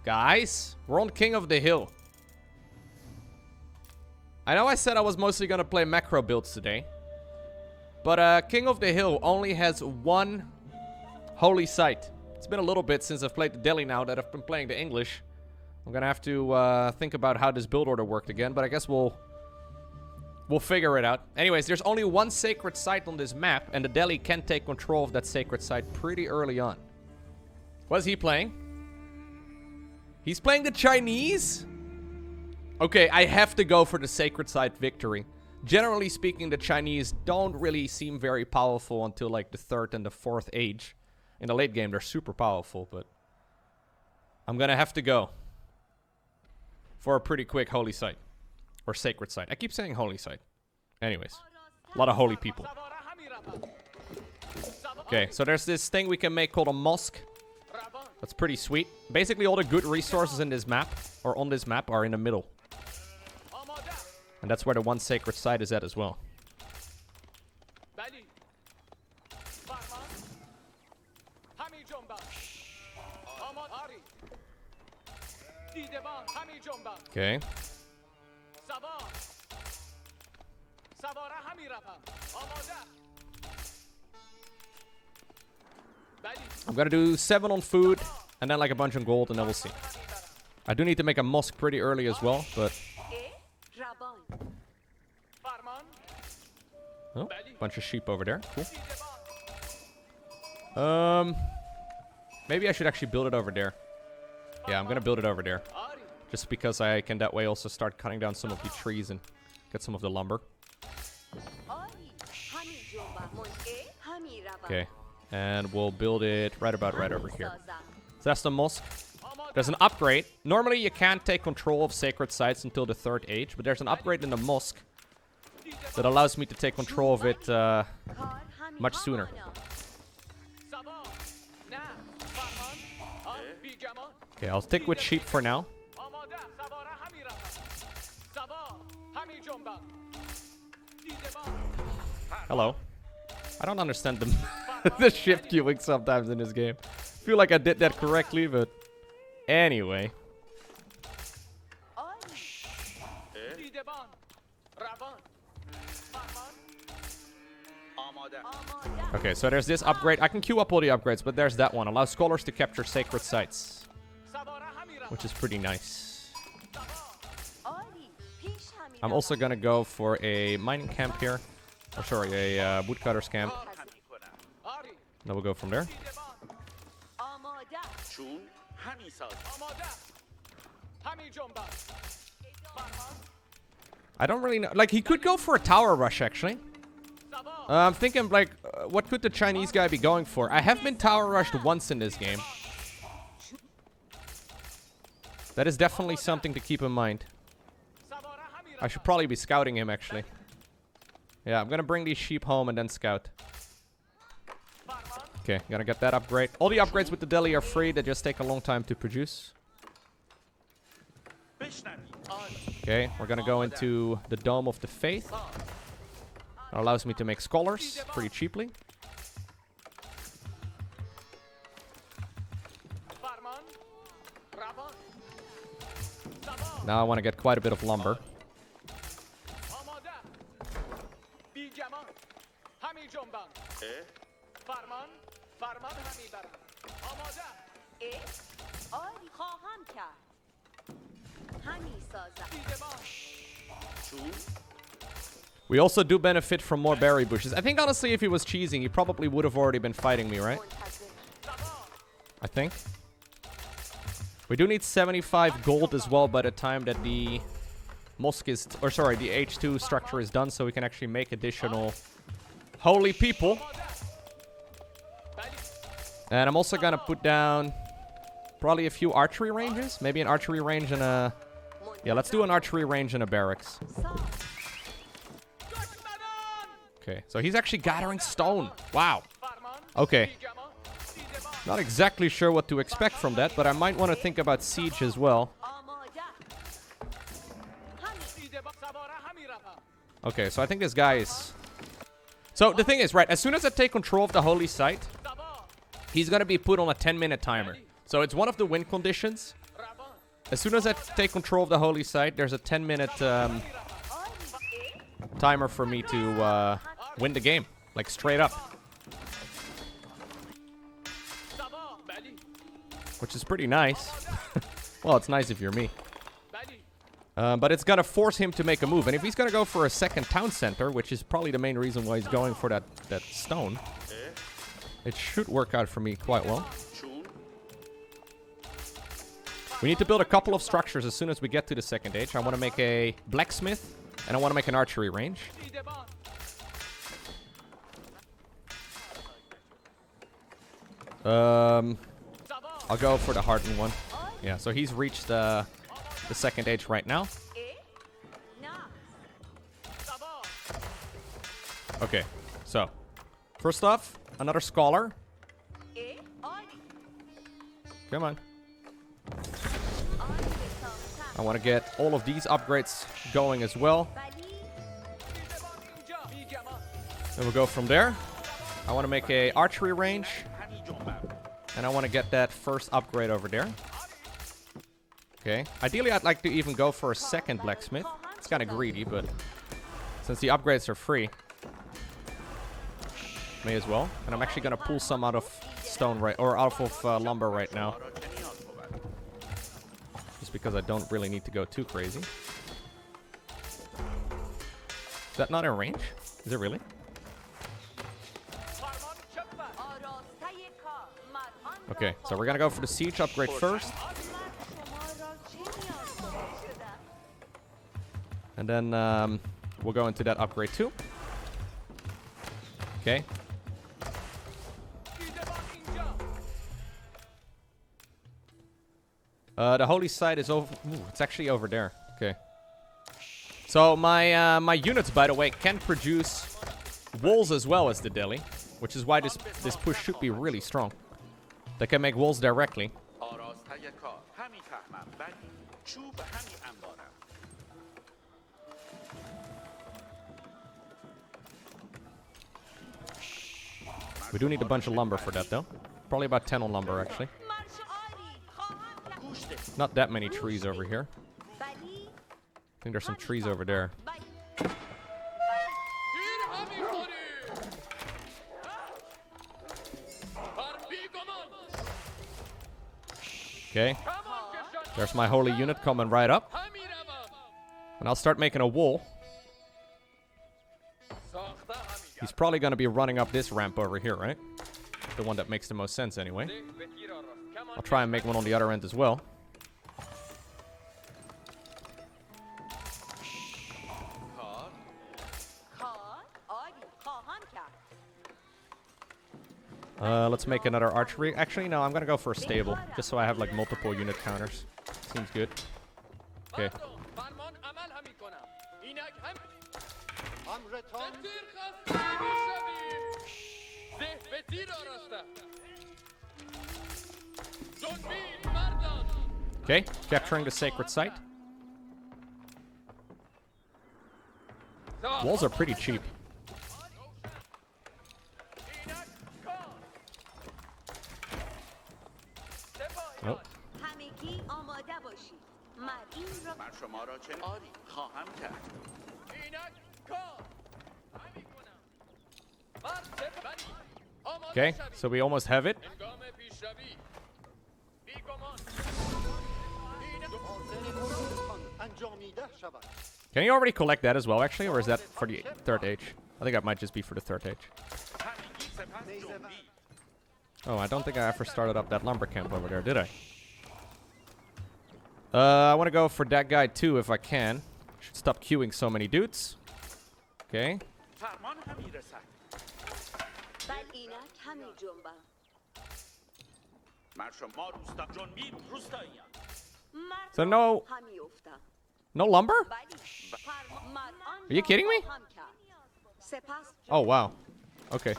Guys, we're on King of the Hill. I know I said I was mostly gonna play macro builds today. But King of the Hill only has one holy site. It's been a little bit since I've played the Delhi now that I've been playing the English. I'm gonna have to think about how this build order worked again, but I guess we'll figure it out. Anyways, there's only one sacred site on this map, and the Delhi can take control of that sacred site pretty early on. What is he playing? He's playing the Chinese? Okay, I have to go for the sacred site victory. Generally speaking, the Chinese don't really seem very powerful until like the 3rd and the 4th age. In the late game, they're super powerful, but I'm gonna have to go for a pretty quick holy site. Or sacred site. I keep saying holy site. Anyways, a lot of holy people. Okay, so there's this thing we can make called a mosque. That's pretty sweet. Basically, all the good resources in this map, or on this map, are in the middle. And that's where the one sacred site is at as well. Okay. I'm gonna do 7 on food, and then like a bunch on gold, and then we'll see. I do need to make a mosque pretty early as well, but... Oh, bunch of sheep over there. Cool. Maybe I should actually build it over there. Yeah, I'm gonna build it over there. Just because I can that way also start cutting down some of the trees and get some of the lumber. Okay. And we'll build it right over here. So that's the mosque. There's an upgrade. Normally you can't take control of sacred sites until the 3rd age, but there's an upgrade in the mosque that allows me to take control of it much sooner. Okay, I'll stick with sheep for now. Hello. I don't understand the shift queuing sometimes in this game. Feel like I did that correctly, but anyway. Okay, so there's this upgrade. I can queue up all the upgrades, but there's that one. Allows scholars to capture sacred sites, which is pretty nice. I'm also gonna go for a mining camp here. Or sorry, a woodcutter's camp. Then we'll go from there. I don't really know. Like, he could go for a tower rush, actually. I'm thinking, like, what could the Chinese guy be going for? I have been tower rushed once in this game. That is definitely something to keep in mind. I should probably be scouting him, actually. Yeah, I'm gonna bring these sheep home and then scout. Okay, gonna get that upgrade. All the upgrades with the Delhi are free. They just take a long time to produce. Okay, we're gonna go into the Dome of the Faith. That allows me to make scholars pretty cheaply. Now I want to get quite a bit of lumber. We also do benefit from more berry bushes. I think, honestly, if he was cheesing, he probably would have already been fighting me, right? I think. We do need 75 gold as well by the time that the mosque is... Or, sorry, the H2 structure is done, so we can actually make additional holy people. And I'm also gonna put down probably a few archery ranges. Maybe an archery range and a... Yeah, let's do an archery range and a barracks. Okay, so he's actually gathering stone. Wow. Okay. Not exactly sure what to expect from that, but I might want to think about siege as well. Okay, so I think this guy is... So the thing is, right, as soon as I take control of the holy site, he's going to be put on a 10-minute timer. So it's one of the win conditions. as soon as I take control of the holy site, there's a 10-minute timer for me to win the game. Like, straight up. Which is pretty nice. Well, it's nice if you're me. But it's gonna force him to make a move. And if he's gonna go for a second town center, which is probably the main reason why he's going for that stone, it should work out for me quite well. We need to build a couple of structures as soon as we get to the second age. I want to make a blacksmith, and I want to make an archery range. I'll go for the hardened one. Yeah, so he's reached the second age right now. Okay, so first off, another scholar. Come on. I want to get all of these upgrades going as well. Then we'll go from there. I want to make a archery range. And I want to get that first upgrade over there. Okay. Ideally, I'd like to even go for a second blacksmith. It's kind of greedy, but since the upgrades are free, may as well. And I'm actually going to pull some out of stone or out of lumber right now. Just because I don't really need to go too crazy. Is that not in range? Is it really? Okay, so we're gonna go for the siege upgrade first. And then we'll go into that upgrade too. Okay. The holy site is over. Ooh, it's actually over there. Okay. So my units, by the way, can produce walls as well as the Delhi, which is why this push should be really strong. They can make walls directly. We do need a bunch of lumber for that, though. Probably about 10 on lumber, actually. Not that many trees over here. I think there's some trees over there. Okay. There's my holy unit coming right up. And I'll start making a wall. He's probably going to be running up this ramp over here, right? The one that makes the most sense anyway. I'll try and make one on the other end as well. Let's make another archery. Actually, no, I'm gonna go for a stable, just so I have like multiple unit counters. Seems good. Okay. Okay, capturing the sacred site. Walls are pretty cheap. Oh. Okay, so we almost have it. Can you already collect that as well, actually, or is that for the third age? I think that might just be for the third age. Oh, I don't think I ever started up that lumber camp over there, did I? I want to go for that guy too, if I can. Should stop queuing so many dudes. Okay. So no lumber? Are you kidding me? Oh, wow. Okay.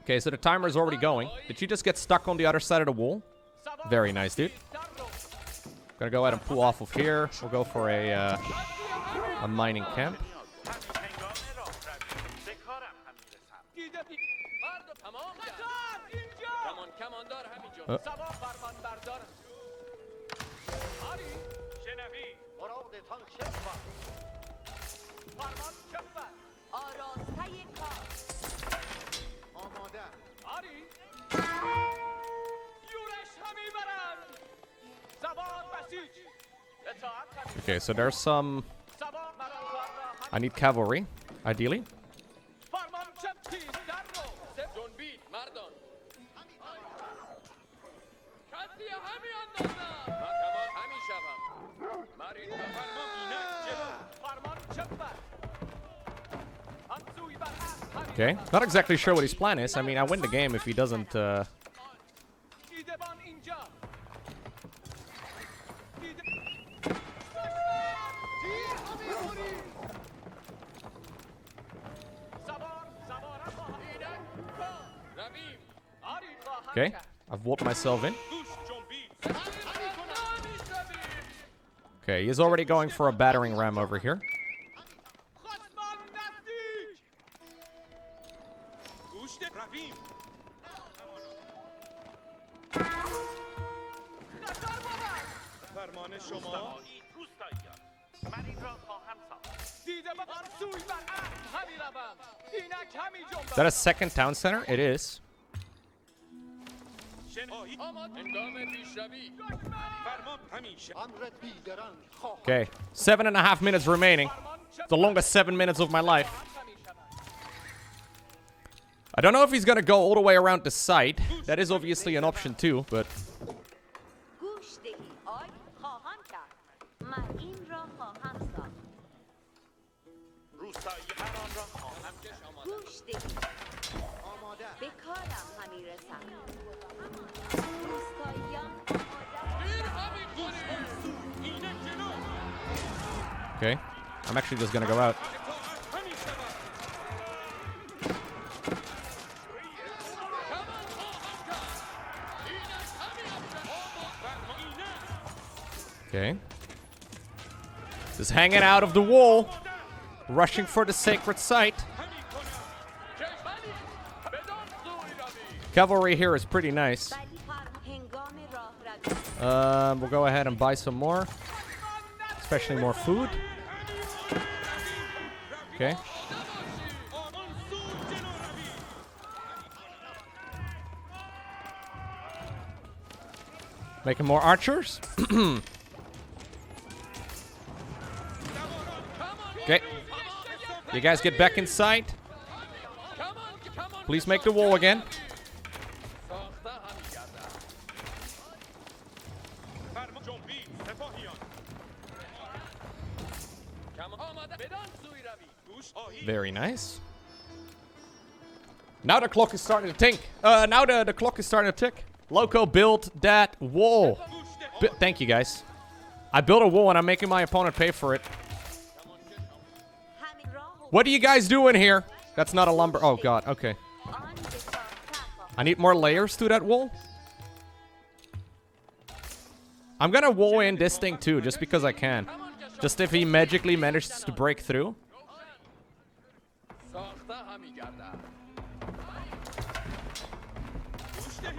Okay, so the timer is already going. Did you just get stuck on the other side of the wall? Very nice, dude. Gonna go ahead and pull off of here. We'll go for a mining camp. Okay, so there's some... I need cavalry, ideally. Okay, not exactly sure what his plan is. I mean, I win the game if he doesn't... Okay, I've warped myself in. Okay, he's already going for a battering ram over here. Is that a second town center? It is. Okay, 7.5 minutes remaining. It's the longest 7 minutes of my life. I don't know if he's gonna go all the way around the site. That is obviously an option too, but... Okay, I'm actually just gonna go out. Okay. Just hanging out of the wall. Rushing for the sacred site. Cavalry here is pretty nice. We'll go ahead and buy some more. Especially more food. Okay. Making more archers. Okay. You guys get back inside. Please make the wall again. Very nice. Now the clock is starting to tick. Now the clock is starting to tick. Lowko, build that wall. Thank you, guys. I built a wall and I'm making my opponent pay for it. What are you guys doing here? That's not a lumber. Oh, God. Okay. I need more layers to that wall. I'm gonna wall in this thing too, just because I can. Just if he magically manages to break through.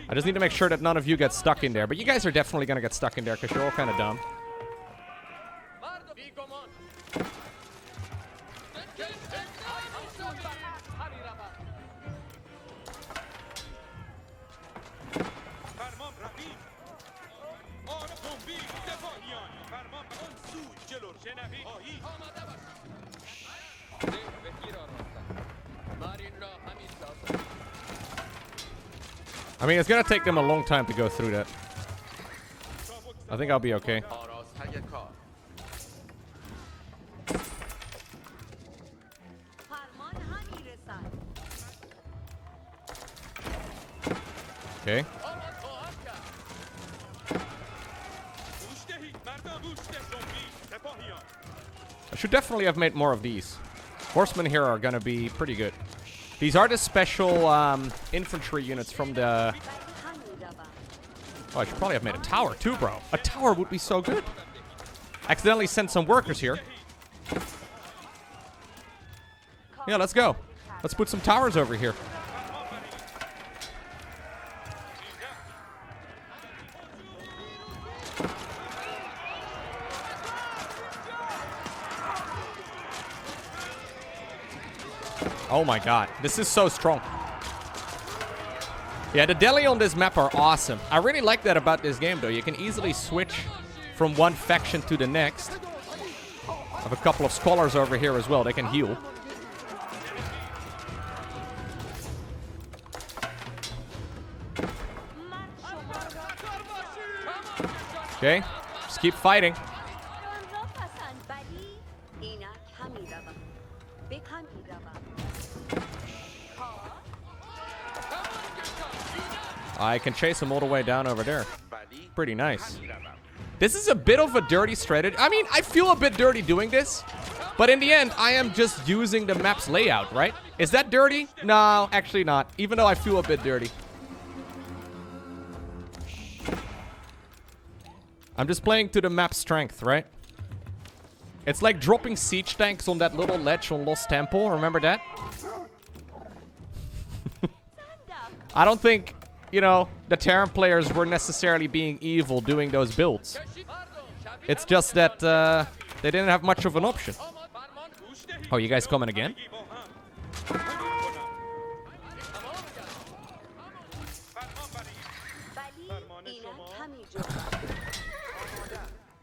I just need to make sure that none of you get stuck in there. But you guys are definitely gonna get stuck in there because you're all kind of dumb. I mean, it's gonna take them a long time to go through that. I think I'll be okay. Okay. I should definitely have made more of these. Horsemen here are gonna be pretty good. These are the special infantry units from the... Oh, I should probably have made a tower too, bro. A tower would be so good. Accidentally sent some workers here. Yeah, let's go. Let's put some towers over here. Oh my god, this is so strong. Yeah, the Delhi on this map are awesome. I really like that about this game, though. You can easily switch from one faction to the next. I have a couple of scholars over here as well. They can heal. Okay, just keep fighting. I can chase him all the way down over there. Pretty nice. This is a bit of a dirty strategy. I mean, I feel a bit dirty doing this. But in the end, I am just using the map's layout, right? Is that dirty? No, actually not. Even though I feel a bit dirty. I'm just playing to the map's strength, right? It's like dropping siege tanks on that little ledge on Lost Temple. Remember that? I don't think, you know, the Terran players were necessarily being evil doing those builds. It's just that they didn't have much of an option. Oh, you guys coming again?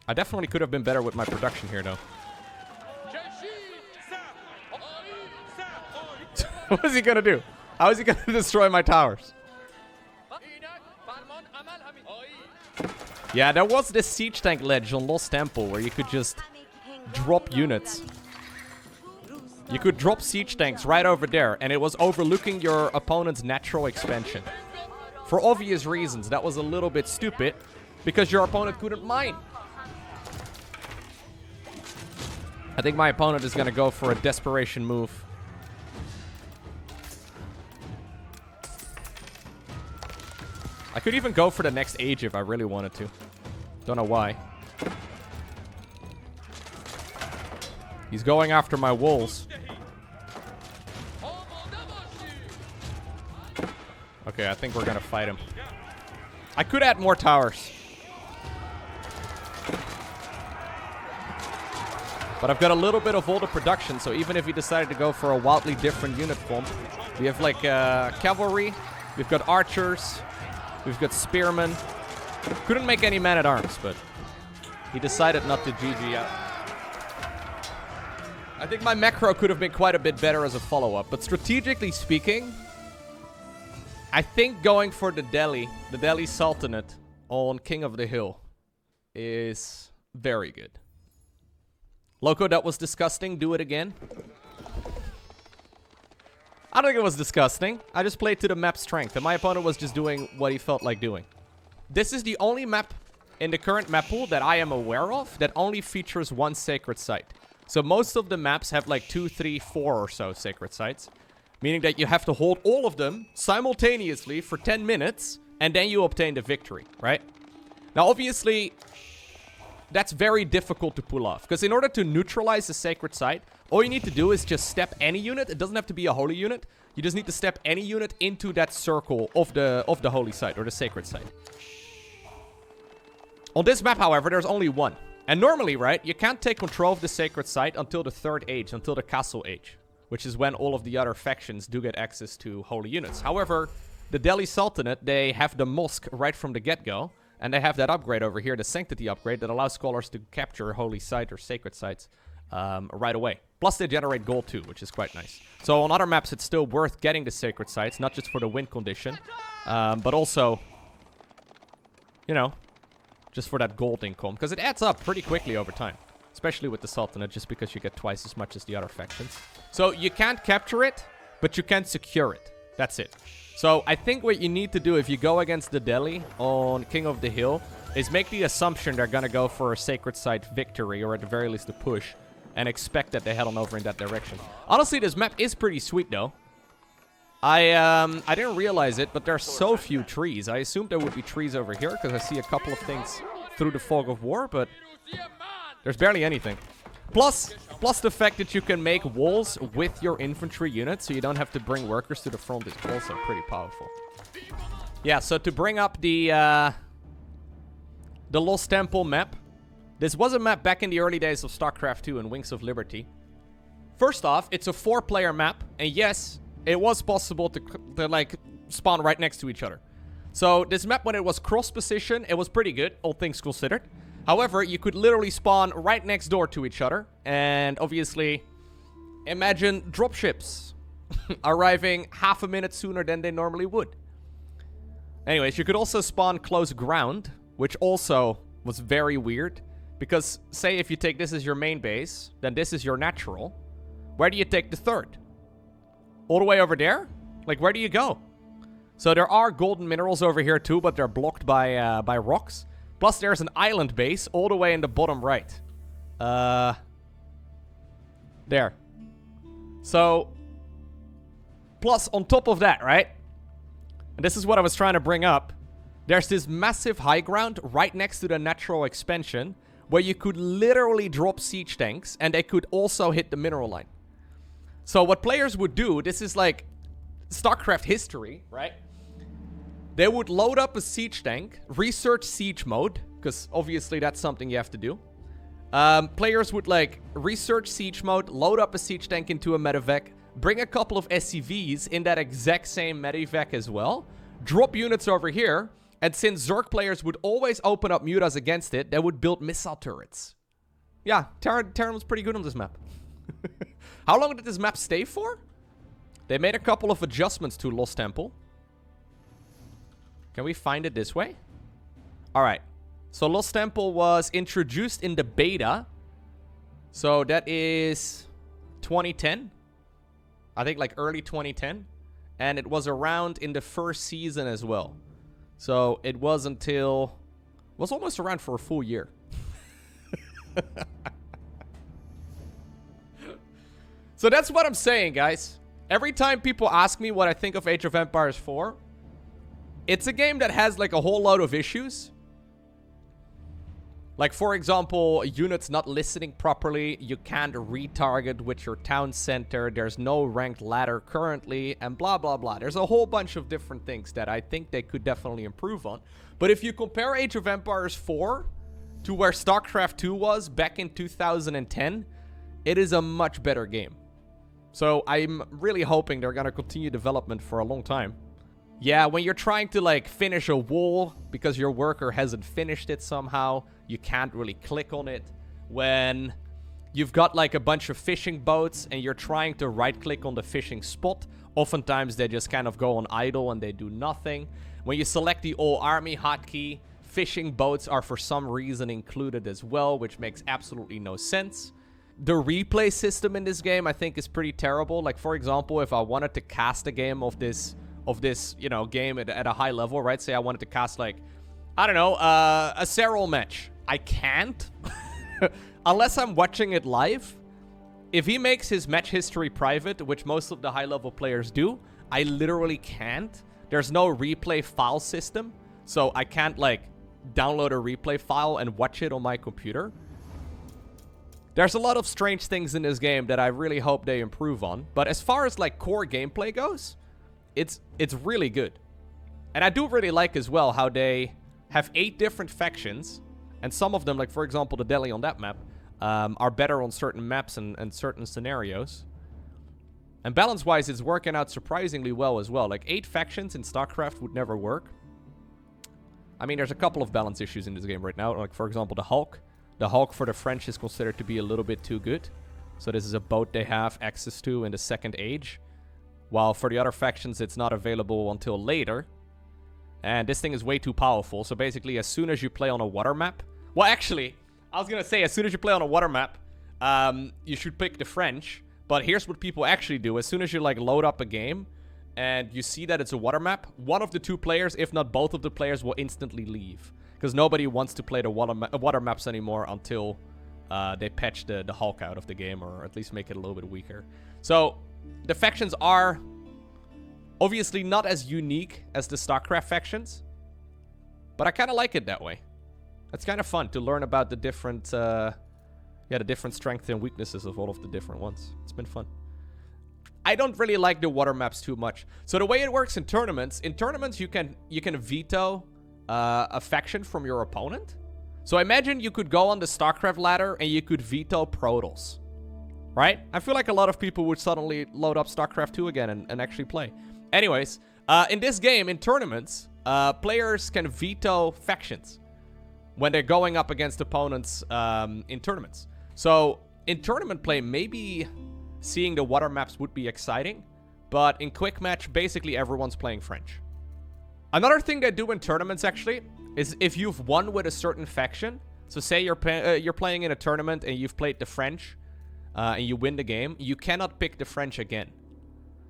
I definitely could have been better with my production here, though. What is he gonna do? How is he gonna destroy my towers? Yeah, there was this siege tank ledge on Lost Temple where you could just drop units. You could drop siege tanks right over there, and it was overlooking your opponent's natural expansion. For obvious reasons, that was a little bit stupid, because your opponent couldn't mine. I think my opponent is going to go for a desperation move. I could even go for the next age if I really wanted to. Don't know why. He's going after my walls. Okay, I think we're going to fight him. I could add more towers. But I've got a little bit of older production, so even if we decided to go for a wildly different unit form, we have like cavalry, we've got archers, we've got spearmen. Couldn't make any man-at-arms, but he decided not to GG out. I think my macro could have been quite a bit better as a follow-up, but strategically speaking, I think going for the Delhi Sultanate on King of the Hill is very good. Lowko, that was disgusting. Do it again. I don't think it was disgusting. I just played to the map's strength, and my opponent was just doing what he felt like doing. This is the only map in the current map pool that I am aware of that only features one sacred site. So most of the maps have like 2, 3, 4 or so sacred sites. Meaning that you have to hold all of them simultaneously for 10 minutes, and then you obtain the victory, right? Now, obviously, that's very difficult to pull off. Because in order to neutralize the sacred site, all you need to do is just step any unit. It doesn't have to be a holy unit. You just need to step any unit into that circle of the holy site or the sacred site. On this map, however, there's only one. And normally, right, you can't take control of the sacred site until the 3rd age, until the castle age. Which is when all of the other factions do get access to holy units. However, the Delhi Sultanate, they have the mosque right from the get-go. And they have that upgrade over here, the sanctity upgrade, that allows scholars to capture a holy site or sacred sites right away. Plus, they generate gold too, which is quite nice. So on other maps, it's still worth getting the sacred sites, not just for the win condition, but also, you know, just for that gold income. Because it adds up pretty quickly over time. Especially with the Sultanate, just because you get twice as much as the other factions. So you can't capture it, but you can secure it. That's it. So I think what you need to do if you go against the Delhi on King of the Hill is make the assumption they're going to go for a sacred site victory, or at the very least a push, and expect that they head on over in that direction. Honestly, this map is pretty sweet, though. I didn't realize it, but there are so few trees. I assumed there would be trees over here, because I see a couple of things through the fog of war, but there's barely anything. Plus the fact that you can make walls with your infantry units, so you don't have to bring workers to the front, is also pretty powerful. Yeah, so to bring up the Lost Temple map. This was a map back in the early days of StarCraft 2 and Wings of Liberty. First off, it's a 4-player map, and yes, it was possible to like spawn right next to each other. So this map, when it was cross position, it was pretty good, all things considered. However, you could literally spawn right next door to each other, and obviously, imagine dropships arriving half a minute sooner than they normally would. Anyways, you could also spawn close ground, which also was very weird. Because, say if you take this as your main base, then this is your natural. Where do you take the third? All the way over there? Like, where do you go? So there are golden minerals over here too, but they're blocked by rocks. Plus there's an island base all the way in the bottom right. There. So, plus on top of that, right? And this is what I was trying to bring up. There's this massive high ground right next to the natural expansion where you could literally drop siege tanks and they could also hit the mineral line. So what players would do, this is like StarCraft history, right? They would load up a siege tank, research siege mode, because obviously that's something you have to do. Players would like research siege mode, load up a siege tank into a medevac, bring a couple of SCVs in that exact same medevac as well, drop units over here, and since Zerg players would always open up mutas against it, they would build missile turrets. Yeah, Terran was pretty good on this map. How long did this map stay for? They made a couple of adjustments to Lost Temple. Can we find it this way? Alright. So Lost Temple was introduced in the beta. So that is 2010. I think like early 2010. And it was around in the first season as well. So it was until... It was almost around for a full year. So that's what I'm saying, guys. Every time people ask me what I think of Age of Empires 4, it's a game that has like a whole load of issues. Like, for example, units not listening properly. You can't retarget with your town center. There's no ranked ladder currently, and blah, blah, blah. There's a whole bunch of different things that I think they could definitely improve on. But if you compare Age of Empires 4 to where StarCraft 2 was back in 2010, it is a much better game. So I'm really hoping they're going to continue development for a long time. Yeah, when you're trying to like finish a wall because your worker hasn't finished it somehow, you can't really click on it. When you've got like a bunch of fishing boats and you're trying to right click on the fishing spot, oftentimes they just kind of go on idle and they do nothing. When you select the all army hotkey, fishing boats are for some reason included as well, which makes absolutely no sense. The replay system in this game I think is pretty terrible. Like, for example, if I wanted to cast a game of this, you know, game at a high level, right? Say I wanted to cast, like, I don't know, a Serral match. I can't. Unless I'm watching it live. If he makes his match history private, which most of the high-level players do, I literally can't. There's no replay file system. So I can't, like, download a replay file and watch it on my computer. There's a lot of strange things in this game that I really hope they improve on. But as far as, like, core gameplay goes, it's really good. And I do really like as well how they have 8 different factions. And some of them, like, for example, the Delhi on that map, are better on certain maps and certain scenarios. And balance-wise, it's working out surprisingly well as well. Like, 8 factions in StarCraft would never work. I mean, there's a couple of balance issues in this game right now. Like, for example, the Hulk. The Hulk for the French is considered to be a little bit too good. So this is a boat they have access to in the Second Age. While for the other factions, it's not available until later. And this thing is way too powerful. So basically, as soon as you play on a water map... Well, actually, I was going to say, as soon as you play on a water map, you should pick the French. But here's what people actually do. As soon as you, like, load up a game and you see that it's a water map, one of the 2 players, if not both of the players, will instantly leave. Because nobody wants to play the water maps anymore until they patch the Hulk out of the game, or at least make it a little bit weaker. So, the factions are obviously not as unique as the StarCraft factions, but I kind of like it that way. It's kind of fun to learn about the different, Yeah, the different strengths and weaknesses of all of the different ones. It's been fun. I don't really like the water maps too much. So the way it works in tournaments you can veto a faction from your opponent. So imagine you could go on the StarCraft ladder and you could veto Protoss. Right? I feel like a lot of people would suddenly load up StarCraft 2 again and actually play. Anyways, in this game, in tournaments, players can veto factions when they're going up against opponents in tournaments. So in tournament play, maybe seeing the water maps would be exciting, but in quick match, basically everyone's playing French. Another thing they do in tournaments, actually, is if you've won with a certain faction, so say you're playing in a tournament and you've played the French, and you win the game, you cannot pick the French again.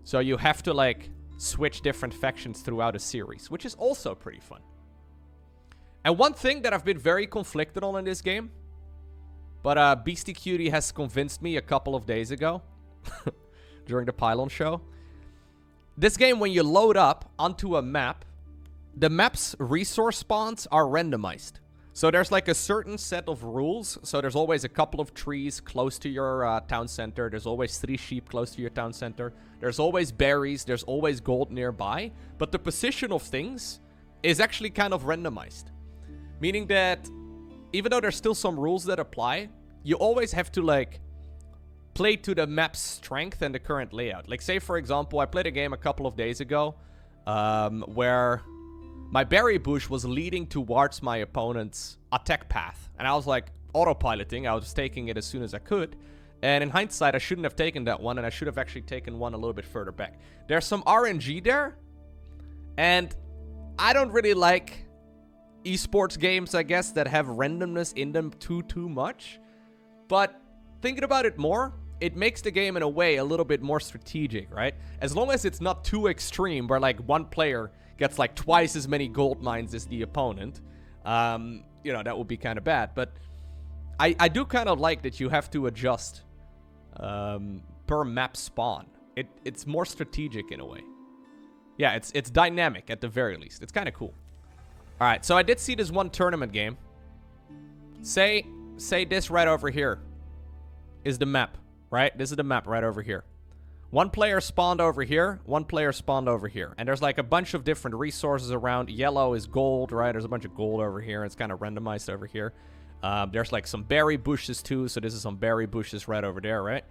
So you have to, like, switch different factions throughout a series, which is also pretty fun. And one thing that I've been very conflicted on in this game, but Beastie Cutie has convinced me a couple of days ago during the Pylon show. This game, when you load up onto a map, the map's resource spawns are randomized. So there's like a certain set of rules. So there's always a couple of trees close to your town center. There's always 3 sheep close to your town center. There's always berries. There's always gold nearby. But the position of things is actually kind of randomized. Meaning that even though there's still some rules that apply, you always have to, like, play to the map's strength and the current layout. Like, say, for example, I played a game a couple of days ago where my berry bush was leading towards my opponent's attack path. And I was, like, autopiloting. I was taking it as soon as I could. And in hindsight, I shouldn't have taken that one, and I should have actually taken one a little bit further back. There's some RNG there, and I don't really like esports games, I guess, that have randomness in them too much. But thinking about it more, it makes the game, in a way, a little bit more strategic, right? As long as it's not too extreme, where, like, one player gets, like, twice as many gold mines as the opponent, you know, that would be kind of bad. But I do kind of like that you have to adjust per map spawn. It's more strategic in a way. Yeah, it's dynamic at the very least. It's kind of cool. All right, so I did see this one tournament game. Say this right over here is the map, right? This is the map right over here. One player spawned over here. One player spawned over here. And there's, like, a bunch of different resources around. Yellow is gold, right? There's a bunch of gold over here. It's kind of randomized over here. There's, like, some berry bushes, too. So this is some berry bushes right over there, right?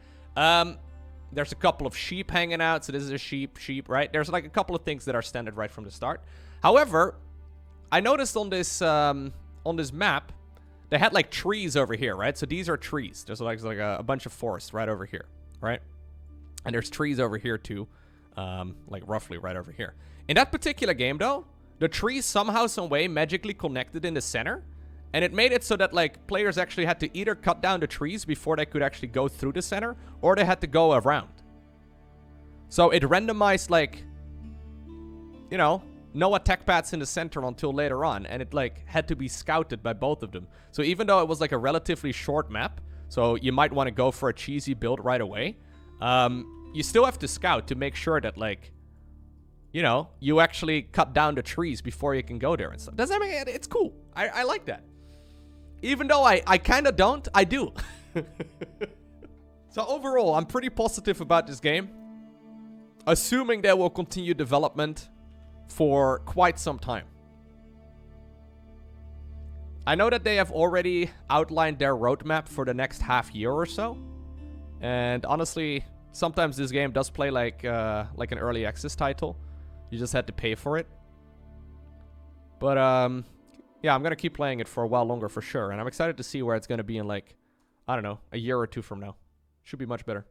There's a couple of sheep hanging out. So this is a sheep, right? There's, like, a couple of things that are standard right from the start. However, I noticed on this map, they had, like, trees over here, right? So these are trees. There's, like a bunch of forest right over here, right? And there's trees over here, too. Like, roughly right over here. In that particular game, though, the trees somehow, some way, magically connected in the center. And it made it so that, like, players actually had to either cut down the trees before they could actually go through the center, or they had to go around. So it randomized, like, you know, no attack paths in the center until later on. And it, like, had to be scouted by both of them. So even though it was, like, a relatively short map, so you might want to go for a cheesy build right away, you still have to scout to make sure that, like, you know, you actually cut down the trees before you can go there and stuff. Does that make it? It's cool. I like that. Even though I kind of don't, I do. So overall, I'm pretty positive about this game. Assuming they will continue development for quite some time. I know that they have already outlined their roadmap for the next half year or so. And honestly, sometimes this game does play like an early access title. You just had to pay for it. But yeah, I'm going to keep playing it for a while longer for sure. And I'm excited to see where it's going to be in, like, I don't know, a year or two from now. Should be much better.